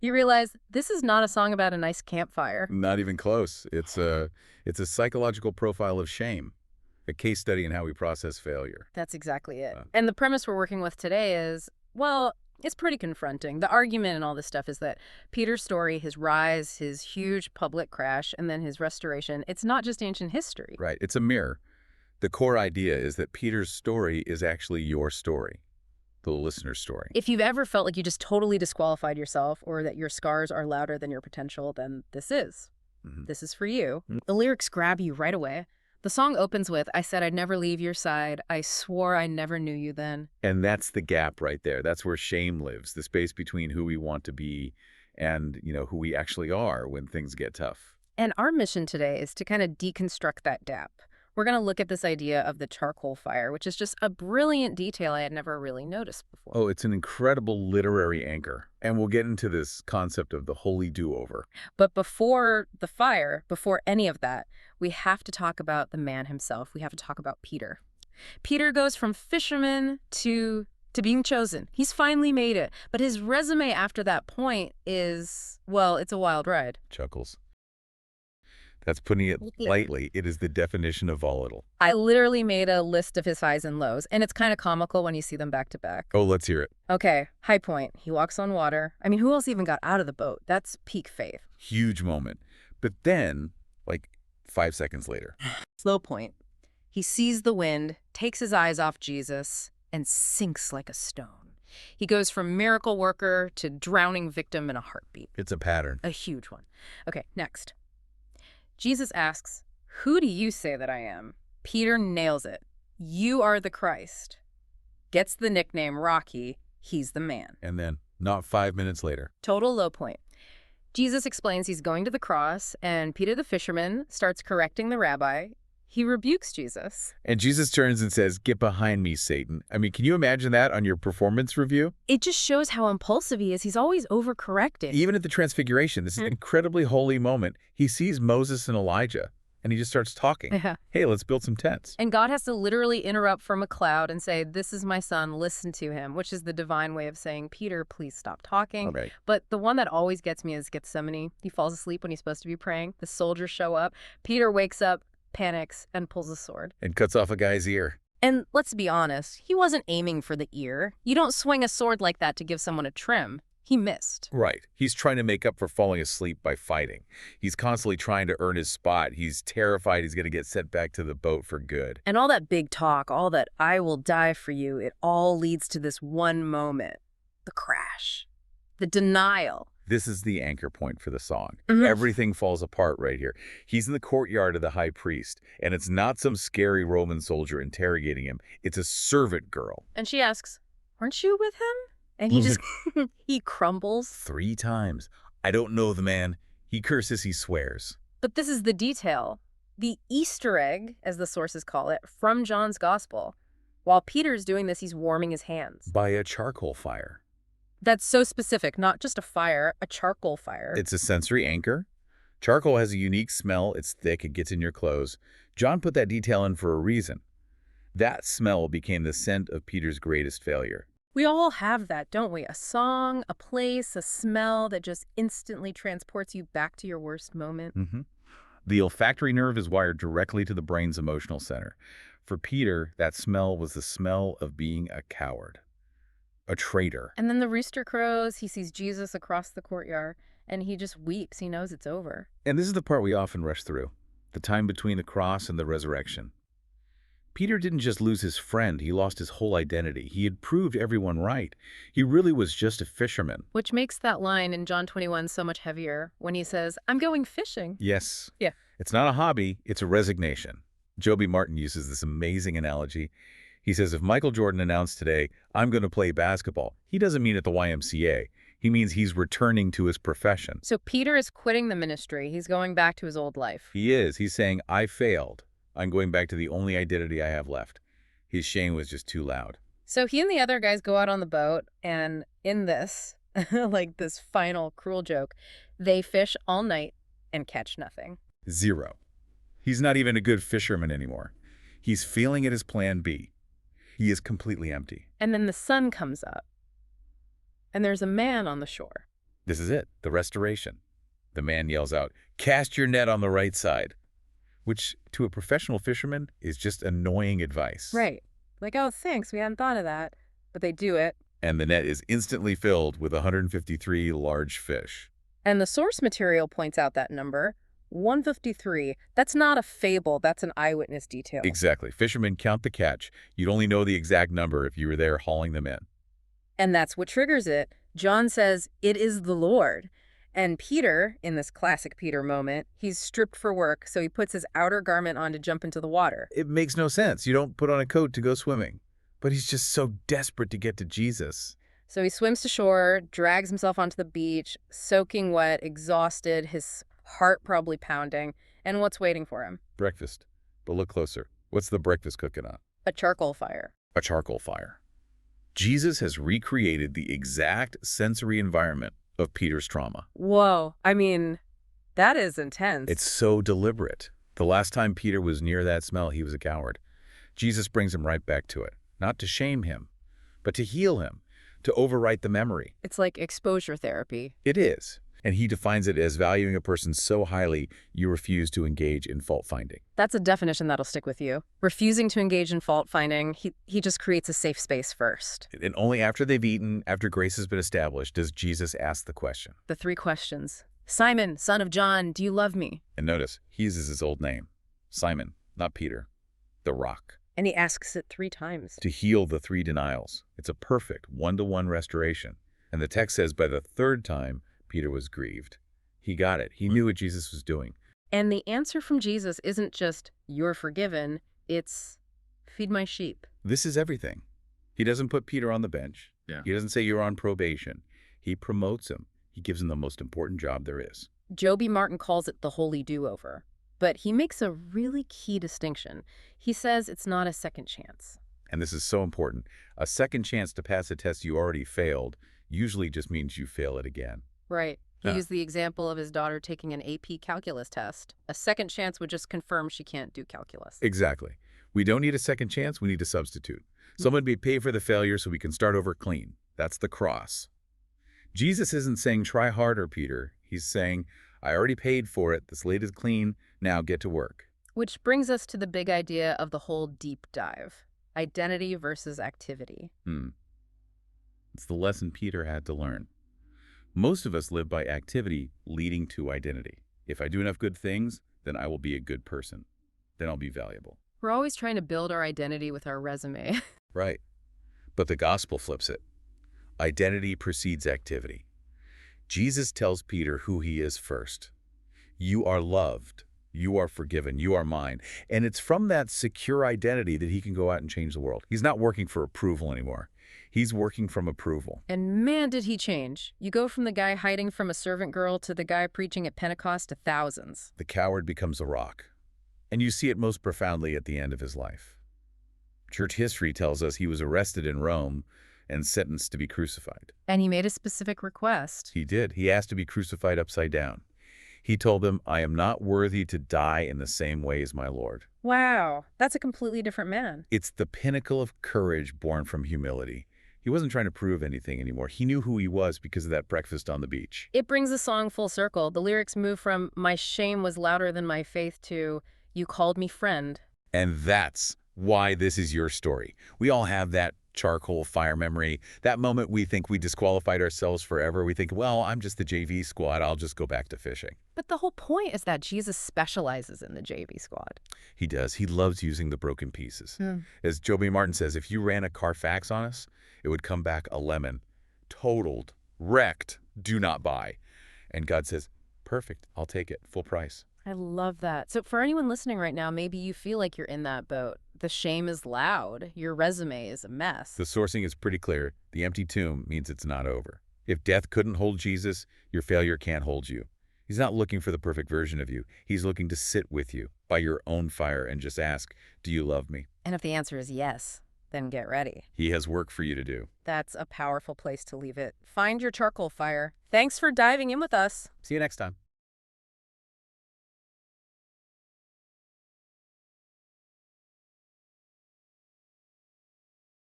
You realize this is not a song about a nice campfire. Not even close. It's a psychological profile of shame, a case study in how we process failure. That's exactly it. Uh, And the premise we're working with today is, well, it's pretty confronting. The argument and all this stuff is that Peter's story, his rise, his huge public crash, and then his restoration, it's not just ancient history. Right. It's a mirror. The core idea is that Peter's story is actually your story, the listener's story. If you've ever felt like you just totally disqualified yourself or that your scars are louder than your potential, then this is. This is for you. The lyrics grab you right away. The song opens with, I said I'd never leave your side. I swore I never knew you then. And that's the gap right there. That's where shame lives, the space between who we want to be and, who we actually are when things get tough. And our mission today is to kind of deconstruct that gap. We're going to look at this idea of the charcoal fire, which is just a brilliant detail I had never really noticed before. Oh, it's an incredible literary anchor. And we'll get into this concept of the holy do-over. But before the fire, before any of that, we have to talk about the man himself. We have to talk about Peter. Peter goes from fisherman to being chosen. He's finally made it. But his resume after that point is, well, it's a wild ride. Chuckles. That's putting it lightly. It is the definition of volatile. I literally made a list of his highs and lows, and it's kind of comical when you see them back to back. Oh, let's hear it. Okay, high point. He walks on water. I mean, who else even got out of the boat? That's peak faith. Huge moment. But then, 5 seconds later. Slow point. He sees the wind, takes his eyes off Jesus, and sinks like a stone. He goes from miracle worker to drowning victim in a heartbeat. It's a pattern. A huge one. Okay, next. Jesus asks, who do you say that I am? Peter nails it. You are the Christ. Gets the nickname Rocky. He's the man. And then, not 5 minutes later. Total low point. Jesus explains he's going to the cross, and Peter the fisherman starts correcting the rabbi. He rebukes Jesus. And Jesus turns and says, get behind me, Satan. I mean, can you imagine that on your performance review? It just shows how impulsive he is. He's always overcorrecting. Even at the Transfiguration, this is an incredibly holy moment. He sees Moses and Elijah, and he just starts talking. Yeah. Hey, let's build some tents. And God has to literally interrupt from a cloud and say, this is my son, listen to him, which is the divine way of saying, Peter, please stop talking. Okay. But the one that always gets me is Gethsemane. He falls asleep when he's supposed to be praying. The soldiers show up. Peter wakes up, panics, and pulls a sword. And cuts off a guy's ear. And let's be honest, he wasn't aiming for the ear. You don't swing a sword like that to give someone a trim. He missed. Right. He's trying to make up for falling asleep by fighting. He's constantly trying to earn his spot. He's terrified he's going to get sent back to the boat for good. And all that big talk, all that I will die for you, it all leads to this one moment. The crash. The denial. This is the anchor point for the song. Everything falls apart right here. He's in the courtyard of the high priest, and it's not some scary Roman soldier interrogating him. It's a servant girl. And she asks, weren't you with him? And he just, he crumbles. 3 times. I don't know the man. He curses, he swears. But this is the detail. The Easter egg, as the sources call it, from John's gospel. While Peter's doing this, he's warming his hands. By a charcoal fire. That's so specific, not just a fire, a charcoal fire. It's a sensory anchor. Charcoal has a unique smell. It's thick. It gets in your clothes. John put that detail in for a reason. That smell became the scent of Peter's greatest failure. We all have that, don't we? A song, a place, a smell that just instantly transports you back to your worst moment. The olfactory nerve is wired directly to the brain's emotional center. For Peter, that smell was the smell of being a coward. A traitor. And then the rooster crows, he sees Jesus across the courtyard, and he just weeps. He knows it's over. And this is the part we often rush through, the time between the cross and the resurrection. Peter didn't just lose his friend, he lost his whole identity. He had proved everyone right. He really was just a fisherman. Which makes that line in John 21 so much heavier when he says, I'm going fishing. Yes. Yeah. It's not a hobby, it's a resignation. Joby Martin uses this amazing analogy. He says if Michael Jordan announced today, I'm going to play basketball, he doesn't mean at the YMCA. He means he's returning to his profession. So Peter is quitting the ministry. He's going back to his old life. He is. He's saying, I failed. I'm going back to the only identity I have left. His shame was just too loud. So he and the other guys go out on the boat, and in this, like this final cruel joke, they fish all night and catch nothing. 0. He's not even a good fisherman anymore. He's failing at his plan B. He is completely empty. And then the sun comes up, and there's a man on the shore. This is it, the restoration. The man yells out, "Cast your net on the right side," which to a professional fisherman is just annoying advice. Right. Like, oh, thanks, we hadn't thought of that. But they do it. And the net is instantly filled with 153 large fish. And the source material points out that number, 153. That's not a fable, that's an eyewitness detail. Exactly. Fishermen count the catch. You'd only know the exact number if you were there hauling them in. And that's what triggers it. John says, "It is the Lord." And Peter, in this classic Peter moment, he's stripped for work, so he puts his outer garment on to jump into the water. It makes no sense. You don't put on a coat to go swimming. But he's just so desperate to get to Jesus. So he swims to shore, drags himself onto the beach, soaking wet, exhausted, his heart probably pounding. And what's waiting for him? Breakfast. But look closer. What's the breakfast cooking on? A charcoal fire. A charcoal fire. Jesus has recreated the exact sensory environment of Peter's trauma. Whoa. I mean, that is intense. It's so deliberate. The last time Peter was near that smell, he was a coward. Jesus brings him right back to it. Not to shame him, but to heal him, to overwrite the memory. It's like exposure therapy. It is. And he defines it as valuing a person so highly you refuse to engage in fault-finding. That's a definition that'll stick with you. Refusing to engage in fault-finding, he just creates a safe space first. And only after they've eaten, after grace has been established, does Jesus ask the question. The 3 questions. "Simon, son of John, do you love me?" And notice, he uses his old name. Simon, not Peter. The Rock. And he asks it 3 times. To heal the 3 denials. It's a perfect one-to-one restoration. And the text says by the 3rd time, Peter was grieved. He got it. He knew what Jesus was doing. And the answer from Jesus isn't just, "You're forgiven," it's, "Feed my sheep." This is everything. He doesn't put Peter on the bench. Yeah. He doesn't say you're on probation. He promotes him. He gives him the most important job there is. Joby Martin calls it the holy do-over. But he makes a really key distinction. He says it's not a second chance. And this is so important. A second chance to pass a test you already failed usually just means you fail it again. Right. He Yeah. used the example of his daughter taking an AP calculus test. A second chance would just confirm she can't do calculus. Exactly. We don't need a second chance. We need a substitute. Someone be paid for the failure so we can start over clean. That's the cross. Jesus isn't saying, "Try harder, Peter." He's saying, "I already paid for it. The slate is clean. Now get to work." Which brings us to the big idea of the whole deep dive. Identity versus activity. It's the lesson Peter had to learn. Most of us live by activity leading to identity. If I do enough good things, then I will be a good person. Then I'll be valuable. We're always trying to build our identity with our resume. Right. But the gospel flips it. Identity precedes activity. Jesus tells Peter who he is first. You are loved. You are forgiven. You are mine. And it's from that secure identity that he can go out and change the world. He's not working for approval anymore. He's working from approval. And man, did he change. You go from the guy hiding from a servant girl to the guy preaching at Pentecost to thousands. The coward becomes a rock. And you see it most profoundly at the end of his life. Church history tells us he was arrested in Rome and sentenced to be crucified. And he made a specific request. He did. He asked to be crucified upside down. He told them, "I am not worthy to die in the same way as my Lord." Wow, that's a completely different man. It's the pinnacle of courage born from humility. He wasn't trying to prove anything anymore. He knew who he was because of that breakfast on the beach. It brings the song full circle. The lyrics move from "my shame was louder than my faith" to "you called me friend." And that's why this is your story. We all have that charcoal fire memory, that moment we think we disqualified ourselves forever. We think, well, I'm just the JV squad. I'll just go back to fishing. But the whole point is that Jesus specializes in the JV squad. He does. He loves using the broken pieces. As Joby Martin says, if you ran a Carfax on us, it would come back a lemon. Totaled, wrecked, do not buy. And God says, perfect, I'll take it, full price. I love that. So for anyone listening right now, maybe you feel like you're in that boat. The shame is loud. Your resume is a mess. The sourcing is pretty clear. The empty tomb means it's not over. If death couldn't hold Jesus, your failure can't hold you. He's not looking for the perfect version of you. He's looking to sit with you by your own fire and just ask, do you love me? And if the answer is yes, then get ready. He has work for you to do. That's a powerful place to leave it. Find your charcoal fire. Thanks for diving in with us. See you next time.